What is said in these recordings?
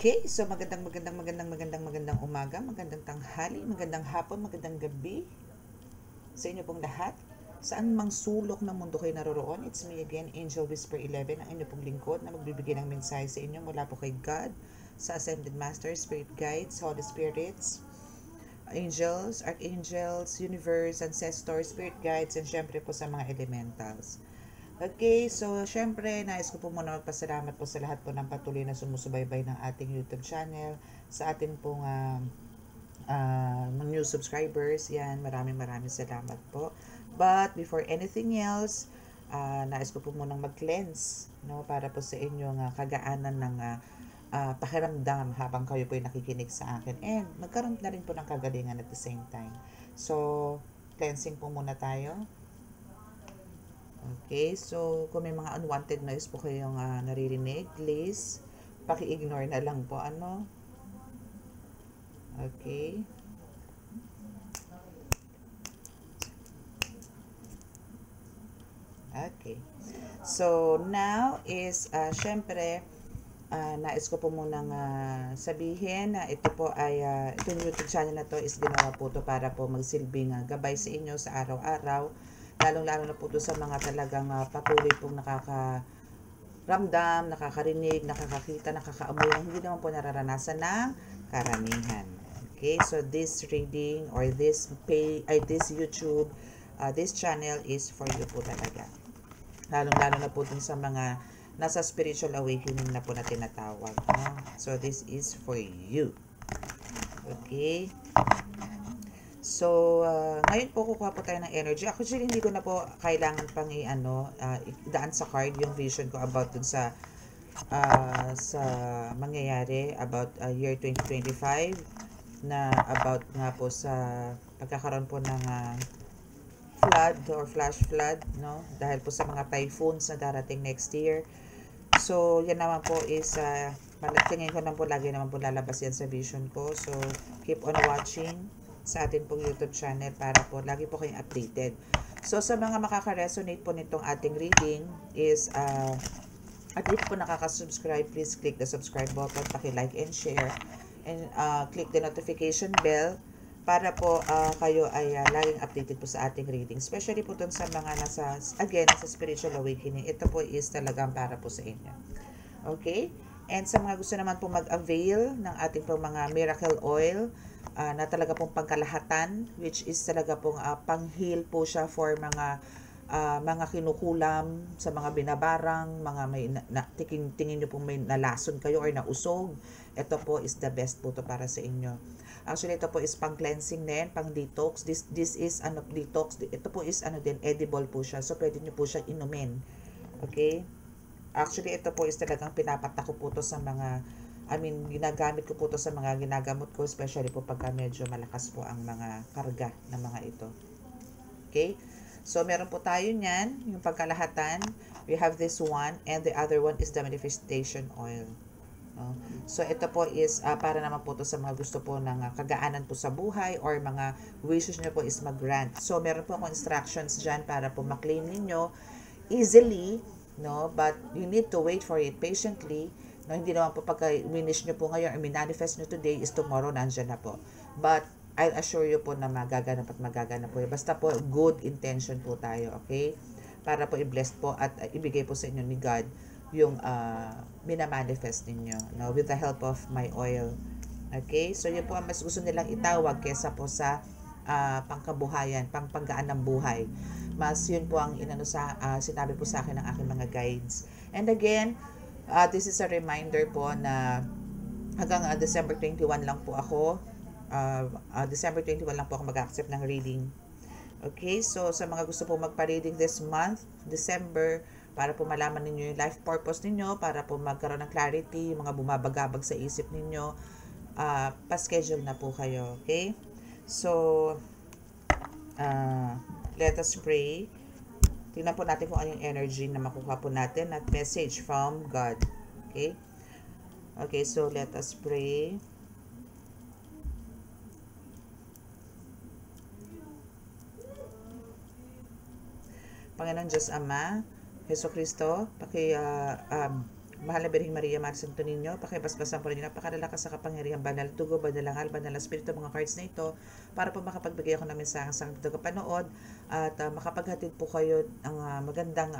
Okay, so magandang umaga, magandang tanghali, magandang hapon, magandang gabi sa inyo pong lahat. Saan mang sulok ng mundo kayo naroroon, it's me again, Angel Whisper 11, ang inyo pong lingkod na magbibigay ng mensahe sa inyo mula po kay God, sa Ascended Master, Spirit Guides, Holy Spirits, Angels, Archangels, Universe, Ancestors, Spirit Guides, and syempre po sa mga elementals. Okay, so syempre, nais ko po muna magpasalamat po sa lahat po ng patuloy na sumusubaybay ng ating YouTube channel, sa atin pong mga new subscribers. Yan, maraming salamat po. But before anything else, nais ko po munang mag-cleanse, no, para po sa inyong kagaanan ng pakiramdam habang kayo po ay nakikinig sa akin. And magkaroon na rin po ng kagalingan at the same time. So, cleansing po muna tayo. Okay, so kung may mga unwanted noise po kayong naririnig, please paki-ignore na lang po, ano. Okay. Okay. So now is syempre nais ko po munang sabihin na ito po ay itong YouTube channel na to is ginawa po to para po magsilbing gabay sa inyo sa araw-araw, lalong-lalo na po to sa mga talagang patuloy pong nakakaramdam, nakakarinig, nakakakita, nakakaamoy na hindi naman po nararanasan ng karamihan. Okay, so this reading or this YouTube, this channel is for you po talaga. Lalong-lalo na po dun sa mga nasa spiritual awakening na po na tinatawag. No? So, this is for you. Okay? So, ngayon po kukuha po tayo ng energy. Actually, hindi ko na po kailangan pang idaan sa card yung vision ko about dun sa mangyayari about year 2025 na about nga po sa pagkakaroon po ng flood or flash flood, no? Dahil po sa mga typhoons na darating next year. So, yan naman po is tingin ko naman po lagi naman po lalabas yan sa vision ko. So, keep on watching sa atin pong YouTube channel para po lagi po kayong updated. So, sa mga makaka-resonate po nitong ating reading is at least po nakaka-subscribe, please click the subscribe button, paki-like and share, and click the notification bell para po kayo ay laging updated po sa ating reading. Especially po dun sa mga nasa spiritual awakening. Ito po is talagang para po sa inyo. Okay? And sa mga gusto naman po mag-avail ng ating po mga miracle oil na talaga pong pangkalahatan, which is talaga pong pang-heal po siya for mga kinukulam, sa mga binabarang, mga may tingin nyo pong may nalason kayo or nausog. Ito po is the best po to para sa inyo. Actually, ito po is pang cleansing din, pang detox. This is detox. Ito po is din, edible po siya. So, pwede nyo po siya inumin. Okay? Actually, ito po is talagang pinapatak ko po to sa mga, ginagamit ko po to sa mga ginagamot ko, especially po pagka medyo malakas po ang mga karga ng mga ito. Okay? So, meron po tayo niyan, yung pagkalahatan. We have this one, and the other one is the manifestation oil. So, ito po is para naman po to sa mga gusto po ng kagaanan po sa buhay or mga wishes nyo po is mag-grant. So, meron po akong instructions dyan para po maklaim ninyo easily, no? But you need to wait for it patiently. No? Hindi naman po pagka winish nyo po ngayon or minanifest nyo today is tomorrow nandyan na po. But, I'll assure you po na magaganap at magaganap po. Basta po, good intention po tayo, okay? Para po i-bless po at ibigay po sa inyo ni God yung minamanifest ninyo, no, with the help of my oil. Okay? So, yun po ang mas gusto nilang itawag kesa po sa pangkabuhayan, panggaan ng buhay. Mas yun po ang sinabi po sa akin ng aking mga guides. And again, this is a reminder po na hanggang December 21 lang po ako. December 21 lang po ako mag-accept ng reading. Okay? So, sa mga gusto po magpa-reading this month, December, para po malaman ninyo yung life purpose ninyo, para po magkaroon ng clarity, yung mga bumabagabag sa isip ninyo, pa-schedule na po kayo, okay? So, let us pray. Tingnan po natin kung ano yung energy na makuha po natin at message from God, okay? Okay, so let us pray. Panginoon Diyos Ama, Jesucristo, Mahal na Birheng Maria, Mahal Santo Niño, pakibasbasan po rin yung napakalalakas sa kapangyarihan, banal dugo, banalangal, banal na spirito, mga cards na ito, para po makapagbigay ako ng mensahe sa tagapanood at makapaghatid po kayo ng magandang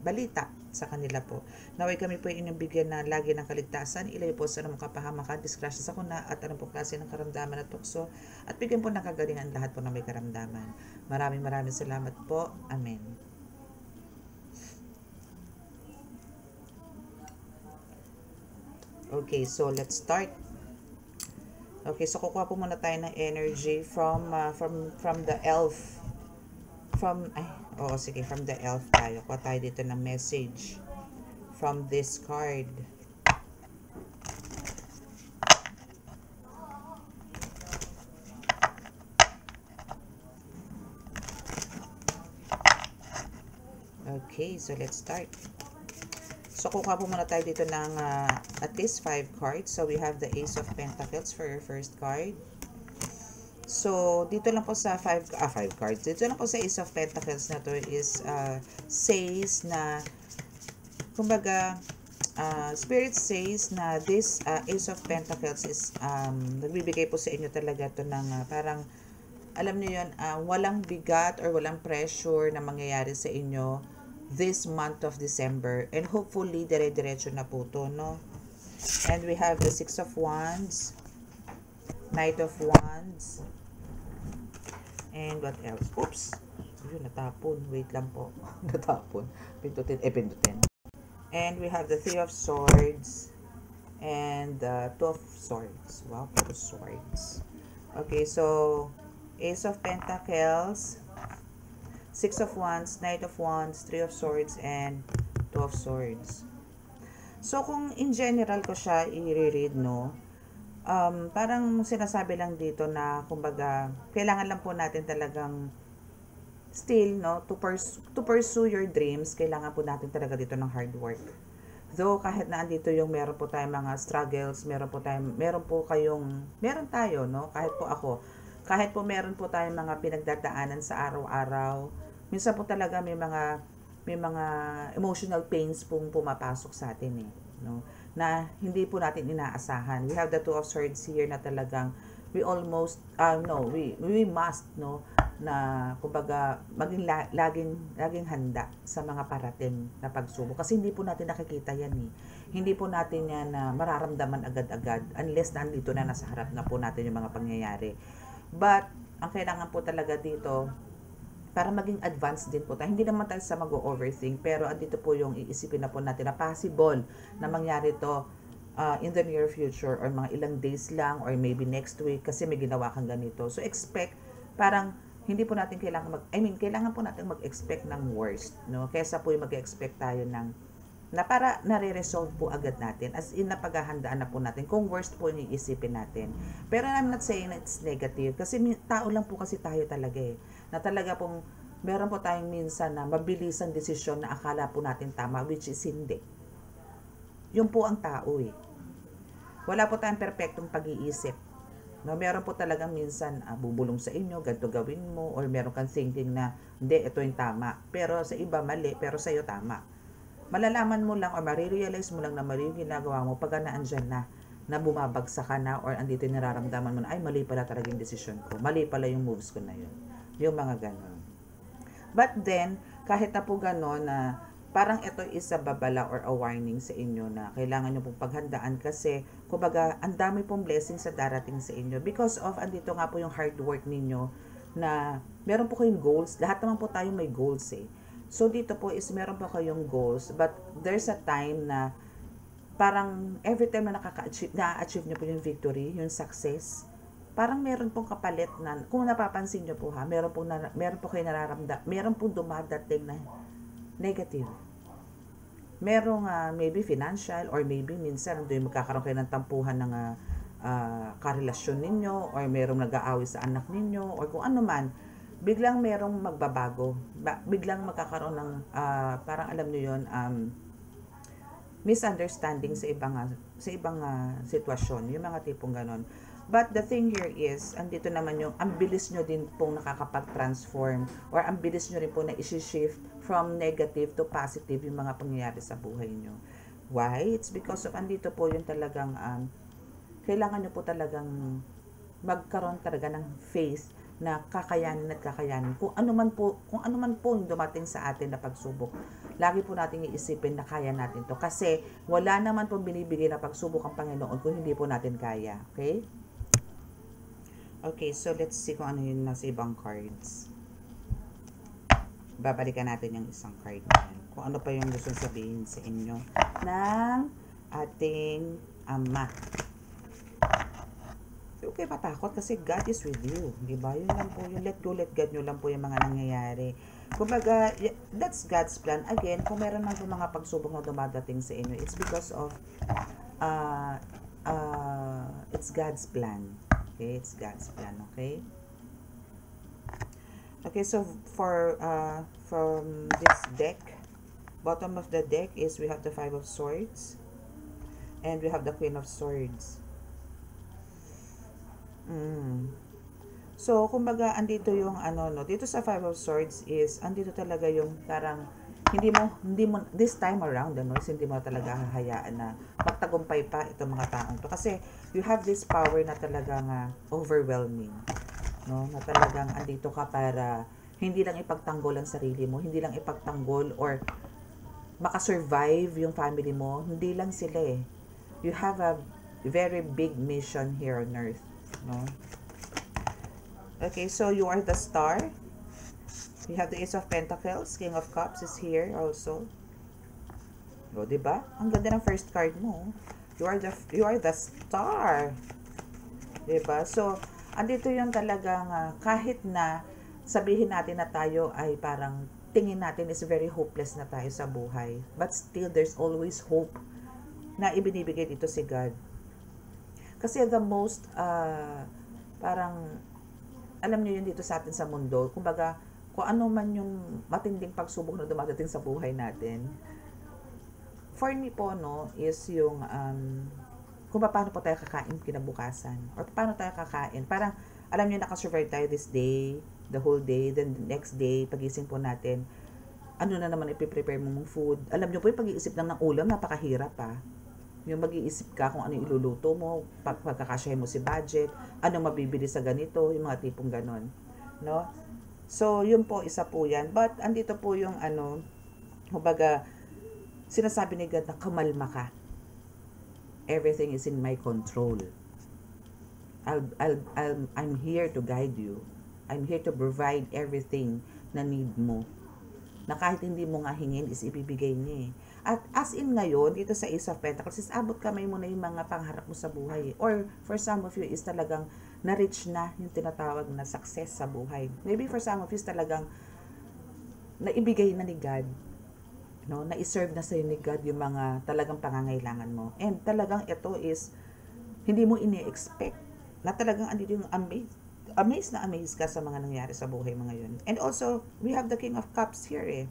balita sa kanila po. Naway kami po inyong bigyan na lagi ng kaligtasan, ilay po sa anong kapahamakan, disgrasya sa kuna, at anong po klase ng karamdaman at tukso, at bigyan po ng kagalingan lahat po na may karamdaman. Maraming salamat po. Amen. Okay, so let's start. Okay, so kukuha po muna tayo ng energy from the elf. From the elf tayo. Kuha tayo dito ng message from this card. Okay, so let's start. So, kukuha po muna tayo dito ng at least 5 cards. So, we have the Ace of Pentacles for your first card. So, dito lang po sa 5 cards. Dito lang po sa Ace of Pentacles na to is says na, kumbaga, Spirit says na this Ace of Pentacles is nagbibigay po sa inyo talaga to ng parang, alam niyo yun, walang bigat or walang pressure na mangyayari sa inyo this month of December, and hopefully dire-diretso na po to, no? And we have the 6 of Wands, Knight of Wands, and what else? Oops, yun, natapon, wait lang po. Natapon, pindutin. And we have the 3 of Swords and the 2 of Swords. Wow, 2 of Swords. Okay, so Ace of Pentacles, 6 of Wands, Knight of Wands, 3 of Swords, and 2 of Swords. So, kung in general ko siya i-read, no, parang sinasabi lang dito na, kumbaga, kailangan lang po natin talagang still, no, to pursue your dreams, kailangan po natin talaga dito ng hard work. Though, kahit na andito yung meron po tayong mga struggles, meron tayo, no, kahit po ako, kahit po meron po tayong mga pinagdadaanan sa araw-araw, minsan po talaga may mga emotional pains pong pumapasok sa atin, no? Na hindi po natin inaasahan. We have the 2 of Swords here na talagang we must, no, na kumbaga maging laging handa sa mga parating na pagsubok, kasi hindi po natin nakikita yan, Hindi po natin yan mararamdaman agad-agad unless nandito na, nasa harap na po natin yung mga pangyayari. But ang kailangan po talaga dito, para maging advanced din po tayo. Hindi naman tayo sa mag-overthink, pero andito po yung iisipin na po natin na possible na mangyari to in the near future, or mga ilang days lang, or maybe next week, kasi may ginawa kang ganito. So, expect, parang hindi po natin kailangan po natin mag-expect ng worst, no? Kaysa po yung mag-expect tayo ng na para nare-resolve po agad natin, as in napaghahandaan na po natin kung worst po yung iisipin natin. Pero I'm not saying that it's negative, kasi tao lang po kasi tayo talaga, na talaga pong meron po tayong minsan na mabilisang desisyon na akala po natin tama, which is hindi. Yun po ang tao, Wala po tayong perfectong pag-iisip. No, meron po talagang minsan bubulong sa inyo, ganito gawin mo, or meron kang thinking na hindi, ito yung tama. Pero sa iba mali, pero sa iyo tama. Malalaman mo lang or marirealize mo lang na mali yung ginagawa mo pag naandyan na bumabagsak ka na, or andito yung nararamdaman mo na, ay, mali pala talaga yung decision ko. Mali pala yung moves ko na yun. Yung mga ganon. But then, kahit na po ganon na parang ito is a babala or a warning sa inyo na kailangan nyo pong paghandaan, kasi kumbaga ang dami pong blessings sa darating sa inyo because of andito nga po yung hard work ninyo, na meron po kayong goals. Lahat naman po tayo may goals, So dito po is meron po kayong goals, but there's a time na parang every time na na-achieve nyo po yung victory, yung success, parang meron pong kapalit na, kung napapansin nyo po meron po kayo nararamdaman, meron pong dumadating na negative. Merong maybe financial, or maybe minsan doon magkakaroon kayo ng tampuhan ng karelasyon ninyo, or merong nag-aaway sa anak ninyo, or kung ano man, biglang merong magbabago. Biglang magkakaroon ng parang alam niyo yun, misunderstanding sa ibang sitwasyon, yung mga tipong ganon. But the thing here is, andito naman yung ang bilis nyo din pong nakakapag-transform, or ang bilis nyo rin po na isi-shift from negative to positive yung mga pangyayari sa buhay nyo. Why? It's because of, andito po yung talagang, kailangan nyo po talagang magkaroon talaga ng faith na kakayanin at kakayanin. Kung ano man po yung dumating sa atin na pagsubok, lagi po natin iisipin na kaya natin to. Kasi wala naman po binibigay na pagsubok ang Panginoon kung hindi po natin kaya. Okay? Okay, so let's see kung ano yung nasa ibang cards. Babalikan natin yung isang card na yan. Kung ano pa yung gusto sabihin sa inyo ng ating Ama. Okay, patakot kasi God is with you. Diba? Yun lang po, yung let go, let God nyo lang po yung mga nangyayari. Kumbaga, that's God's plan. Again, kung meron man po mga pagsubok na dumadating sa inyo, it's because of, it's God's plan. Okay, it's God's plan, okay? Okay, so for, from this deck, bottom of the deck is we have the Five of Swords, and we have the Queen of Swords. So, kumbaga, andito yung dito sa Five of Swords is, andito talaga yung parang, hindi mo, this time around, hindi mo talaga hahayaan na magtagumpay pa itong mga taong to. Kasi, you have this power na talagang overwhelming. No? Na talagang andito ka para, hindi lang ipagtanggol ang sarili mo, hindi lang ipagtanggol or makasurvive yung family mo, hindi lang sila eh. You have a very big mission here on earth. No? Okay, so you are the Star. We have the Ace of Pentacles. King of Cups is here also. O, diba? Ang ganda ng first card mo. You are the Star. Diba? So, andito yung talagang kahit na sabihin natin na tayo ay parang tingin natin is very hopeless na tayo sa buhay. But still, there's always hope na ibinibigay dito si God. Kasi the most, parang, alam niyo yun dito sa atin sa mundo, kumbaga, kung ano man yung matinding pagsubok na dumadating sa buhay natin, for me po, no, is yung, kung paano po tayo kakain kinabukasan, or paano tayo kakain, parang, alam niyo, nakasurvive tayo this day, the whole day, then the next day, pagising po natin, ano na naman ipiprepare mo mong food, alam niyo po yung pag-iisip ng ulam, napakahirap pa. Yung mag-iisip ka kung ano iluluto mo, pagkakasyahin mo si budget, ano mabibili sa ganito, yung mga tipong ganon. No? So, yun po, isa po yan. But, andito po yung kumbaga, sinasabi ni God na kamalma ka. Everything is in my control. I'm here to guide you. I'm here to provide everything na need mo. Na kahit hindi mo nga hingin, is ibibigay niya eh. At as in ngayon, dito sa Ace of Pentacles, is abot kamay mo na yung mga pangarap mo sa buhay. Or for some of you is talagang na-reach na yung tinatawag na success sa buhay. Maybe for some of you is talagang naibigay na ni God. No? Na-serve na sa'yo ni God yung mga talagang pangangailangan mo. And talagang ito is, hindi mo ini-expect na talagang andito yung amazed ka sa mga nangyari sa buhay mo ngayon. And also, we have the King of Cups here eh.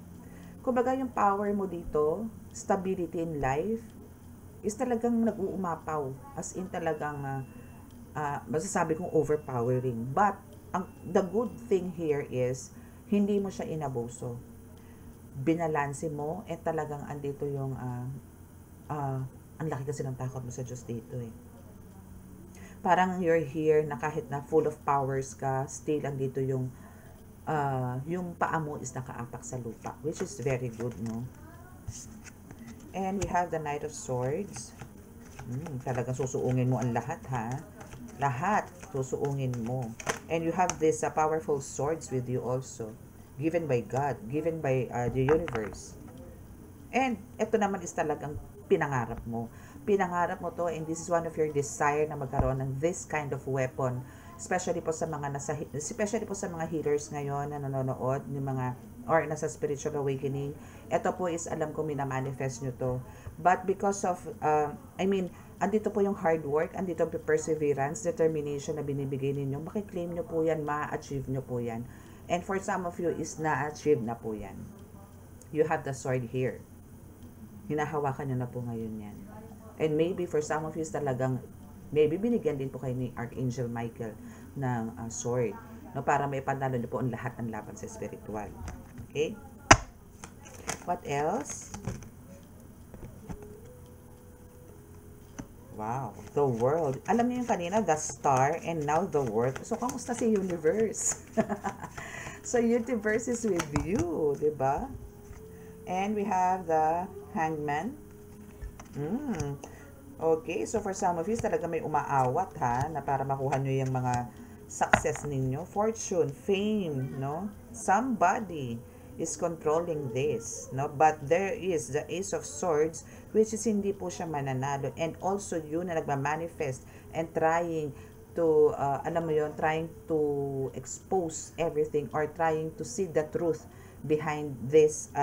Kumbaga yung power mo dito, stability in life, is talagang nag-uumapaw. As in talagang, masasabi kong overpowering. But, the good thing here is, hindi mo siya inabuso. Binalanse mo, at talagang andito yung, ang laki kasi ng takot mo sa Diyos dito eh. Parang you're here na kahit na full of powers ka, still andito yung paa mo is nakaapak sa lupa, which is very good, no? And we have the Knight of Swords. Talagang susuungin mo ang lahat, ha? Lahat susuungin mo. And you have this powerful swords with you also, given by God, given by the universe. And ito naman is talagang pinangarap mo. Pinangarap mo to, and this is one of your desire na magkaroon ng this kind of weapon, especially po sa mga healers ngayon na nanonood ng mga or nasa spiritual awakening. Ito po is alam ko minamanifest nyo to. But because of andito po yung hard work, andito po perseverance, determination na binibigay ninyo, makiklaim nyo po yan, ma-achieve nyo po yan. And for some of you is na-achieve na po yan. You have the sword here. Hinahawakan nyo na po ngayon yan. And maybe for some of you is talagang, maybe binigyan din po kayo ni Archangel Michael ng sword, no, para may panalo nyo po ang lahat ng laban sa spiritual. Okay? What else? Wow, the world. Alam niyo yung kanina, the star, and now the world. So, kamusta si universe? So, universe is with you, di ba? And we have the hangman. Okay, so for some of you, talaga may umaawat ha, na para makuha nyo yung mga success ninyo. Fortune, fame, no? Somebody is controlling this, no? But there is the Ace of Swords, which is hindi po siya mananalo. And also yun na nagmamanifest and trying to, alam mo yun, trying to expose everything or trying to see the truth behind this,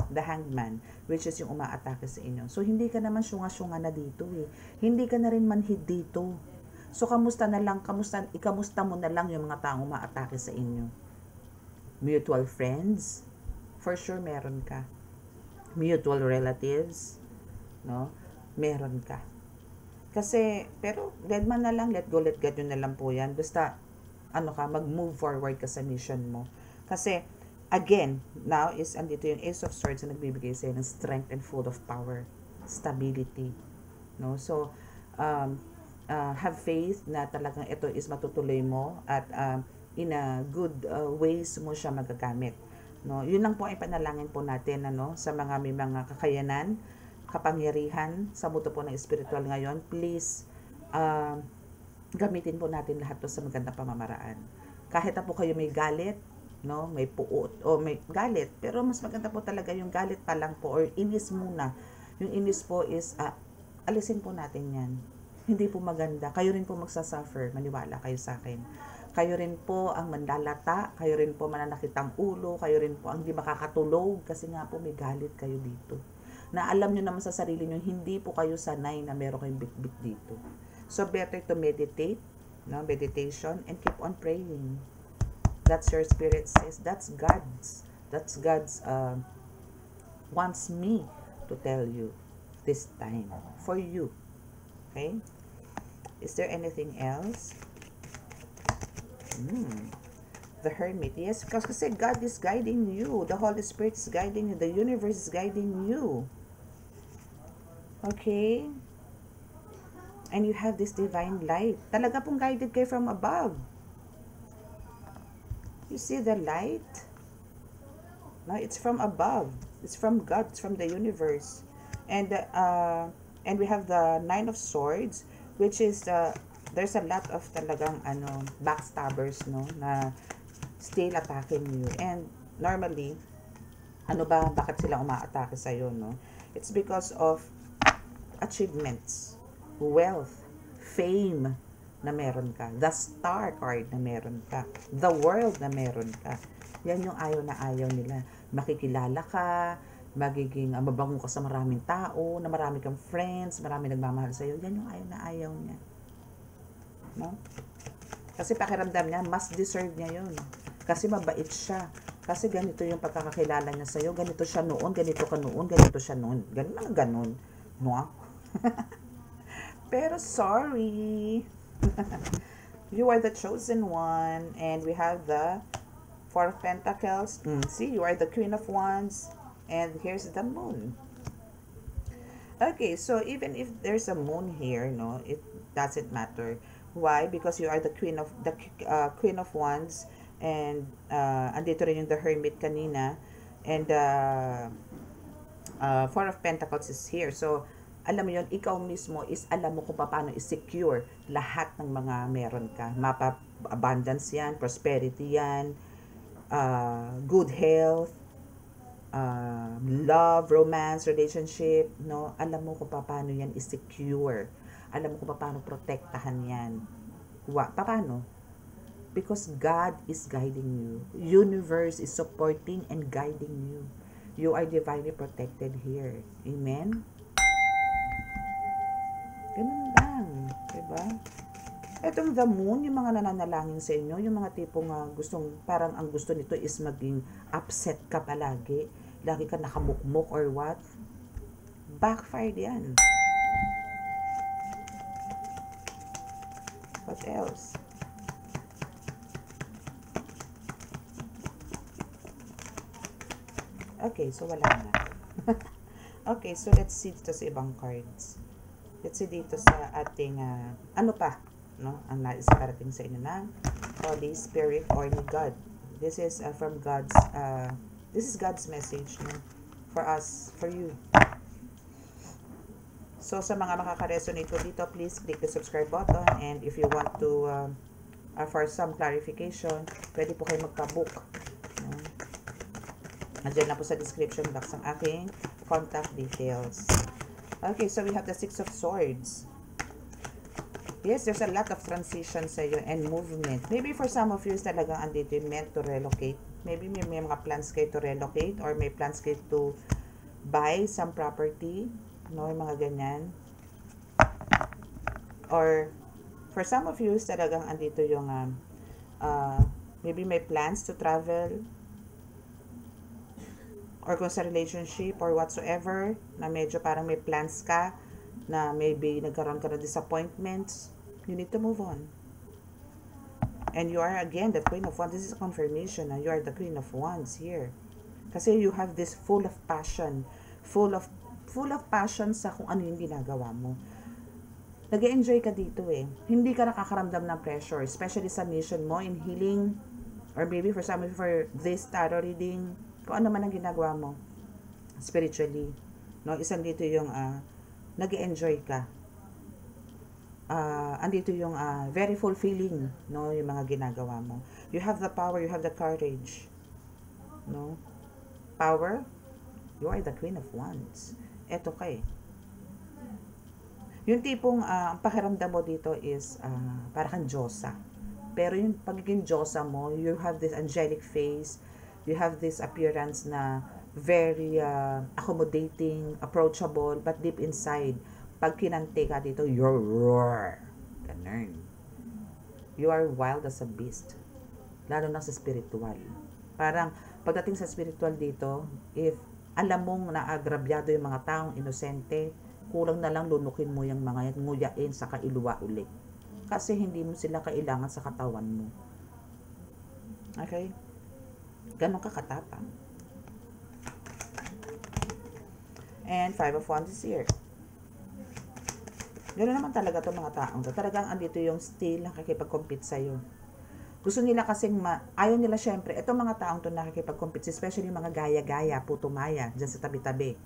the hangman, which is yung umaatake sa inyo. So, hindi ka naman syunga-syunga na dito eh. Hindi ka na rin manhid dito. So, kamusta mo na lang yung mga taong umaatake sa inyo. Mutual friends, for sure meron ka. Mutual relatives, no? Meron ka. Kasi, pero, let man na lang, let go, let God yun na lang po yan. Basta, mag-move forward ka sa mission mo. Kasi, again, now is andito yung Ace of Swords na nagbibigay sa'yo ng strength and full of power, stability, no? So, have faith na talagang ito is matutuloy mo at in a good ways mo siya magagamit, no? Yun lang po ay panalangin po natin, sa mga may mga kakayanan, kapangyarihan sa mundo po ng spiritual ngayon. Please, gamitin po natin lahat to sa magandang pamamaraan. Kahit na po kayo may galit, no, may puot o may galit, pero mas maganda po talaga yung galit pa lang po or inis muna. Yung inis po is alisin po natin yan. Hindi po maganda. Kayo rin po magsasuffer, maniwala kayo sa akin. Kayo rin po ang manlalata, kayo rin po mananakit ang ulo, kayo rin po ang hindi makakatulog kasi nga po may galit kayo dito. Na alam nyo naman sa sarili nyo, hindi po kayo sanay na meron kayong bit-bit dito. So better to meditate, no, meditation, and keep on praying. That's your spirit says. That's God's. That's God's wants me to tell you this time for you. Okay? Is there anything else? The Hermit. Yes, because kasi God is guiding you. The Holy Spirit is guiding you. The universe is guiding you. Okay? And you have this divine light. Talaga pong guided kayo from above. You see the light? No, it's from above. It's from God. It's from the universe. And we have the Nine of Swords, which is there's a lot of talagang backstabbers, no, na still attacking you. And normally, bakit sila umaatake sa iyo, no? It's because of achievements, wealth, fame na meron ka, the star card na meron ka, the world na meron ka. Yan yung ayaw na ayaw nila. Makikilala ka, magiging mabango ka sa maraming tao, na marami kang friends, marami nagmamahal sa iyo. Yan yung ayaw na ayaw niya. No? Kasi pakiramdam niya, mas deserve niya yun. Kasi mabait siya. Kasi ganito yung pagkakakilala niya sa iyo, ganito siya noon, ganito ka noon, ganito siya noon. Ganun. No? Pero sorry. You are the chosen one. And we have the Four of Pentacles. See, you are the Queen of Wands. And here's the Moon. Okay, so even if there's a moon here, no, it doesn't matter. Why? Because you are the Queen of Wands. And andito rin yung the Hermit kanina. And Four of Pentacles is here. So, alam mo yun, ikaw mismo is alam mo kung paano i-secure lahat ng mga meron ka. Abundance yan, prosperity yan, good health, love, romance, relationship, no? Alam mo kung paano yan i-secure. Alam mo kung paano protektahan yan. Paano? Because God is guiding you. Universe is supporting and guiding you. You are divinely protected here. Amen? Ganun lang. Diba? Etong the moon, yung mga nananalangin sa inyo, yung mga tipong parang ang gusto nito is maging upset ka palagi. Lagi ka nakamukmuk or what. Backfired yan. What else? Okay, so wala na. Okay, so let's see ito sa ibang cards. Let's see dito sa ating, ano pa, no? Ang nais parating sa inyo ng Holy Spirit or ni God. This is from God's, this is God's message, no? For us, for you. So, sa mga makaka-resonate po dito, please click the subscribe button. And if you want to, for some clarification, pwede po kayo magpa-book. No? Nandiyan lang po sa description box ang aking contact details. Okay, so we have the Six of Swords. Yes, there's a lot of transition sa iyo and movement. Maybe for some of you, talagang andito yung meant to relocate. Maybe may mga plans kayo to relocate or may plans kayo to buy some property. No, yung mga ganyan. Or for some of you, talagang andito yung maybe may plans to travel or kung sa relationship or whatsoever, na medyo parang may plans ka, na maybe nagkaroon ka ng disappointments, you need to move on. And you are again the Queen of Wands. This is a confirmation na you are the Queen of Wands here. Kasi you have this full of passion, full of passion sa kung ano yung ginagawa mo. Nag-enjoy ka dito eh. Hindi ka nakakaramdam ng pressure, especially sa mission mo in healing, or maybe for some of you for this tarot reading, kung ano man ang ginagawa mo spiritually, no? Isang dito yung nag-enjoy ka, andito yung very fulfilling, no, yung mga ginagawa mo. You have the power, you have the courage, no? Power, you are the Queen of Wands. Eto ka eh. Yung tipong ang pakiramdam mo dito is para kang Diyosa. Pero yung pagiging Diyosa mo, you have this angelic face, you have this appearance na very accommodating, approachable, but deep inside, pag kinante ka dito, you're roar. Ganun. You are wild as a beast. Lalo na sa spiritual. Parang, pagdating sa spiritual dito, if alam mong naagrabyado yung mga taong inosente, kulang na lang lunukin mo yung mga yan, nguyain sa kailuwa ulit. Kasi hindi mo sila kailangan sa katawan mo. Okay? Ganon ka katapang. And Five of Wands is here. Gano'n naman talaga itong mga taong to. Talagang andito yung still nakikipag-compete sa'yo. Gusto nila kasing ayaw nila syempre, itong mga taong to nakikipag-compete, especially yung mga gaya-gaya, putumaya, dyan sa tabi-tabi.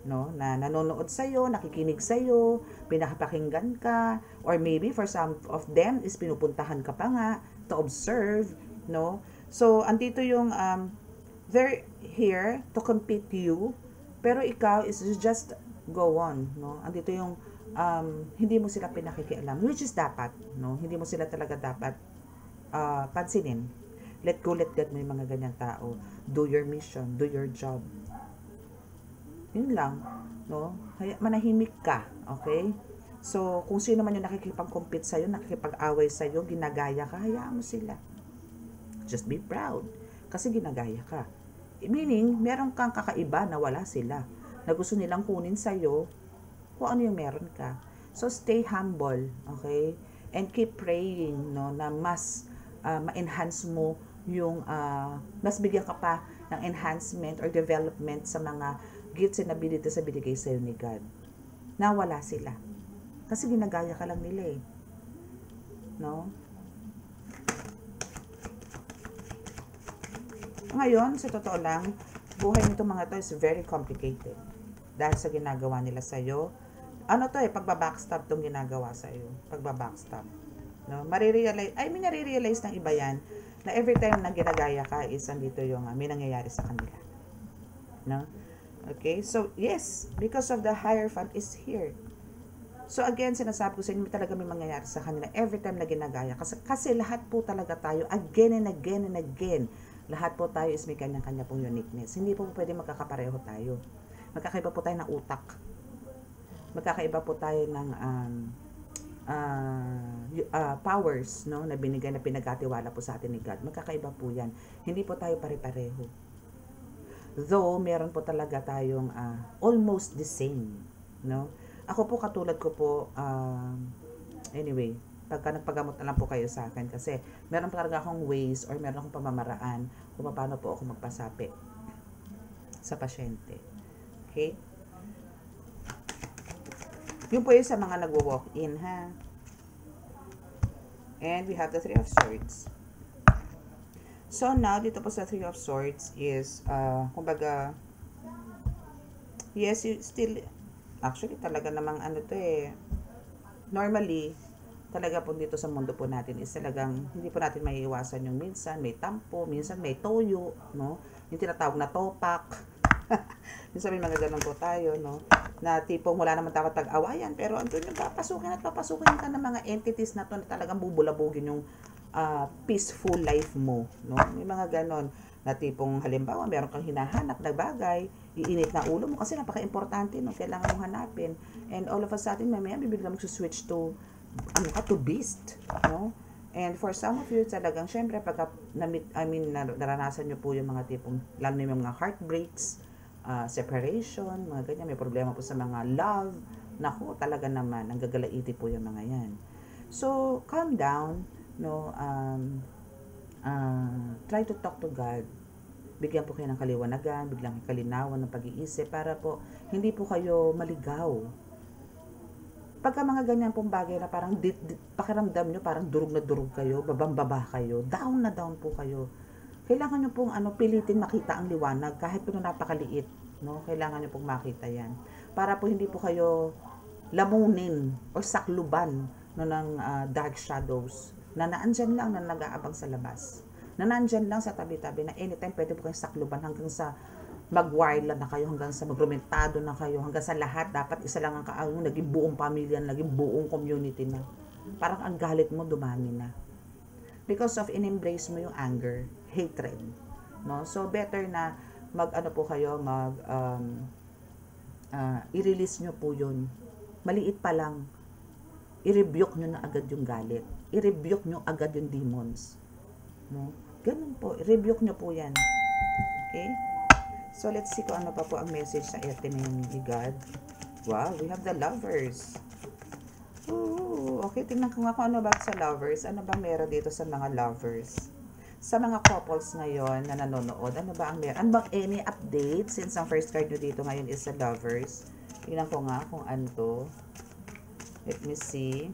No? Na nanonood sa'yo, nakikinig sa'yo, pinakapakinggan ka, or maybe for some of them is pinupuntahan ka pa nga to observe, no? So, andito yung, they're here to compete you, pero ikaw is just go on, no? Andito yung, hindi mo sila pinakikialam, which is dapat, no? Hindi mo sila talaga dapat pansinin. Let go, let God mo yung mga ganyang tao. Do your mission, do your job. Yun lang, no? Manahimik ka, okay? So, kung sino man yung nakikipag-compete sa'yo, nakikipag-away sa'yo, ginagaya ka, hayaan mo sila. Just be proud. Kasi ginagaya ka. Meaning, meron kang kakaiba na wala sila. Na gusto nilang kunin sa'yo kung ano yung meron ka. So, stay humble, okay? And keep praying, no? Na mas ma-enhance mo yung, mas bigyan ka pa ng enhancement or development sa mga gifts and abilities na binigay sa'yo ni God. Na wala sila. Kasi ginagaya ka lang nila eh. No? Ngayon, sa totoo lang, buhay nito mga to is very complicated. Dahil sa ginagawa nila sa'yo. Ano to eh, pagbabackstab tong ginagawa sa'yo. Pagbabackstab. No? Nare-realize ng iba yan na every time na ginagaya ka is andito yung may nangyayari sa kanila. No? Okay? So, yes, because of the Hierophant is here. So, again, sinasabi ko sa inyo, talaga may mangyayari sa kanila every time na ginagaya. Kasi lahat po talaga tayo, again and again and again, lahat po tayo is may kanya-kanya pong uniqueness. Hindi po pwede magkakapareho tayo. Magkakaiba po tayo ng utak. Magkakaiba po tayo ng powers, no, na binigay, na pinagkatiwala po sa atin ni God. Magkakaiba po yan. Hindi po tayo pare-pareho. Though, meron po talaga tayong almost the same. No? Ako po, katulad ko po, anyway, pagka nagpagamot na lang po kayo sa akin kasi meron talaga akong ways or meron akong pamamaraan kung paano po ako magpasapi sa pasyente. Okay? Yung po yung sa mga nagwo-walk in, ha? And we have the Three of Swords. So now, dito po sa Three of Swords is, kumbaga, yes, you still, actually, talaga namang ano to eh, normally, talaga po dito sa mundo po natin is talagang hindi po natin maiiwasan yung minsan may tampo, minsan may toyo, no? Yung tinatawag na topak. Minsan may mga ganun po tayo, no? Na tipong wala naman dapat tag-awayan, pero andun yung papasukin at papasukin ka ng mga entities na to na talagang bubulabugin yung peaceful life mo, no? May mga ganon na tipong halimbawa meron kang hinahanap na bagay, iinit na ulo mo kasi napaka-importante, no? Kailangan mong hanapin. And all of a sudden, mamaya bibigla mo switch to to beast, no? And for some of you, talagang syempre pagka naranasan nyo po yung mga tipong lalo na yung mga heartbreaks, separation, mga ganyan, may problema po sa mga love, naku, talaga naman, nanggagalaiti po yung mga yan. So, calm down, no? Try to talk to God. Bigyan po kayo ng kaliwanagan, biglang kalinawan ng pag-iisip para po hindi po kayo maligaw. Pagka mga ganyan pong bagay na parang pakiramdam nyo, parang durog na durog kayo, babang-baba kayo, down na down po kayo. Kailangan nyo pong pilitin makita ang liwanag kahit po napakaliit, no? Kailangan nyo pong makita yan. Para po hindi po kayo lamunin o sakluban, no, ng dark shadows na naandyan lang na nag-aabang sa labas. Na naandyan lang sa tabi-tabi na anytime pwede po kayong sakluban hanggang sa mag-wild na kayo, hanggang sa magrumentado na kayo, hanggang sa lahat dapat isa lang ang kaawin, naging buong pamilya, naging buong community na. Parang ang galit mo dumami na. Because of in-embrace mo yung anger, hatred, no? So better na mag-ano po kayo, i-release nyo po yun. Maliit pa lang, i-rebuke nyo na agad yung galit. I-rebuke nyo agad yung demons. No? Ganun po, i-rebuke nyo po yan. Okay? So, let's see kung ano pa po ang message sa atin ni God. Wow, we have the Lovers. Ooh, okay, tingnan ko nga kung ano ba sa Lovers. Ano ba meron dito sa mga Lovers? Sa mga couples ngayon na nanonood, ano ba ang meron? Ano bang any update? Since ang first card nyo dito ngayon is sa Lovers. Tingnan ko nga kung ano to. Let me see.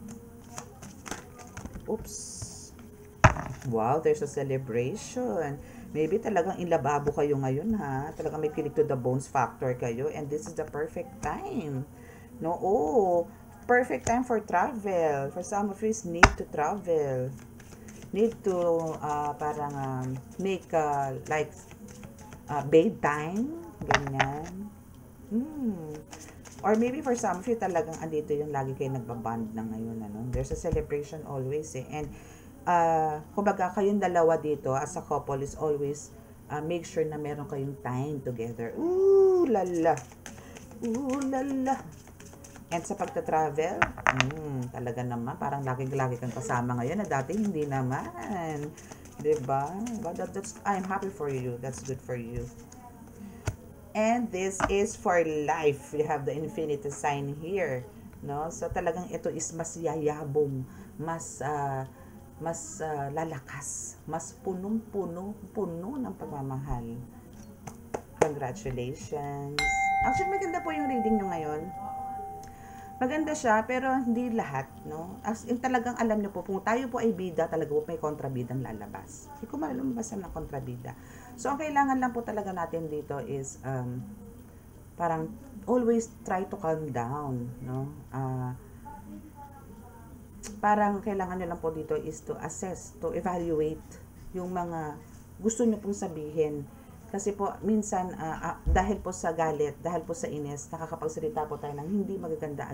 Oops. Wow, there's a celebration. Maybe talagang inlababo kayo ngayon, ha? Talagang may kilig to the bones factor kayo. And this is the perfect time. No? Oh, perfect time for travel. For some of you, need to travel. Need to parang make like babe time. Ganyan. Or maybe for some of you, talagang andito yung lagi kayo nagbaband na ngayon. Ano? There's a celebration always, eh. And kumbaga kayong dalawa dito as a couple is always make sure na meron kayong time together. Ooh lala. Ooh lala. And sa pagta-travel, talaga naman parang lagi kang kasama ngayon na dati hindi naman. 'Di ba? But I'm happy for you. That's good for you. And this is for life. We have the infinity sign here, no? So talagang ito is mas yayabong, mas lalakas, mas punong-puno ng pagmamahal. Congratulations. Actually, maganda po yung reading nyo ngayon. Maganda siya, pero hindi lahat, no? As in, talagang alam nyo po, kung tayo po ay bida, talaga po may kontrabidang lalabas. Hindi ko malumabas ng kontrabida. So, ang kailangan lang po talaga natin dito is, parang, always try to calm down, no? Parang kailangan nyo lang po dito is to assess, to evaluate yung mga gusto nyo pong sabihin. Kasi po, minsan, dahil po sa galit, dahil po sa ines, nakakapagsalita po tayo ng hindi magaganda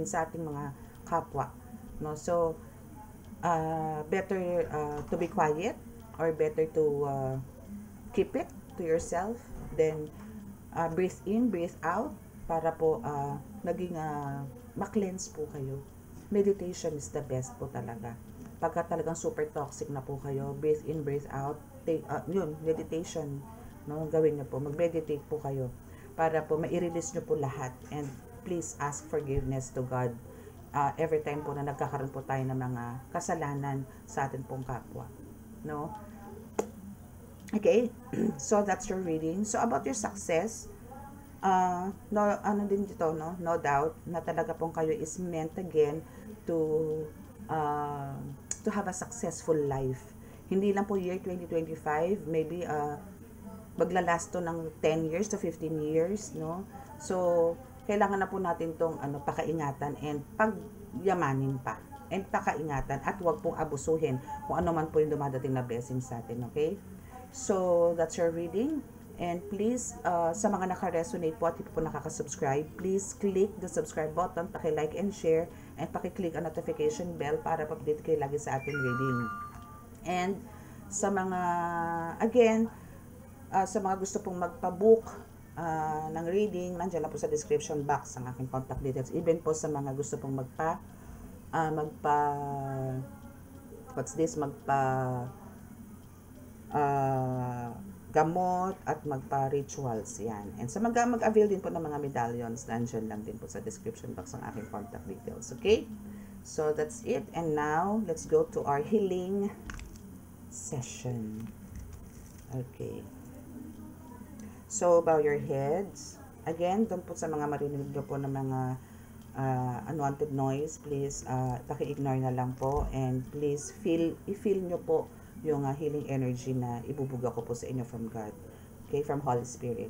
sa ating mga kapwa. No? So, better to be quiet or better to keep it to yourself. Then, breathe in, breathe out para po naging ma-cleanse po kayo. Meditation is the best po talaga. Pagka talagang super toxic na po kayo, breathe in, breathe out, take, meditation, no, gawin nyo po, mag-meditate po kayo, para po ma-release nyo po lahat, and please ask forgiveness to God, every time po na nagkakaroon po tayo ng mga kasalanan sa atin pong kapwa, no? Okay, so that's your reading. So about your success, no, ano din dito, no? No doubt na talaga pong kayo is meant again to uh, to have a successful life. Hindi lang po year 2025, maybe maglalast to ng 10 years to 15 years, no? So, kailangan na po natin tong pakaingatan and pagyamanin pa. And pakaingatan at huwag pong abusuhin kung ano man po yung dumadating na blessing sa atin, okay? So, that's your reading. And please, sa mga naka-resonate po at hindi po nakaka-subscribe, please click the subscribe button, paki-like and share, and paki-click ang notification bell para pa-update kayo lagi sa ating reading. And sa mga, again, sa mga gusto pong magpa-book ng reading, nandiyan lang po sa description box ang aking contact details. Even po sa mga gusto pong gamot at magpa-rituals yan. And sa mag-avail din po ng mga medallions, nandiyan lang din po sa description box ang aking contact details. Okay? So, that's it. And now, let's go to our healing session. Okay. So, bow your heads. Again, doon po sa mga marinig nyo po ng mga unwanted noise, please paki-ignore na lang po. And please, i-feel nyo po yung healing energy na ibubuga ko po sa inyo from God. Okay, from Holy Spirit.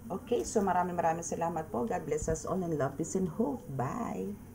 Okay, so maraming salamat po. God bless us all and love, peace and hope. Bye!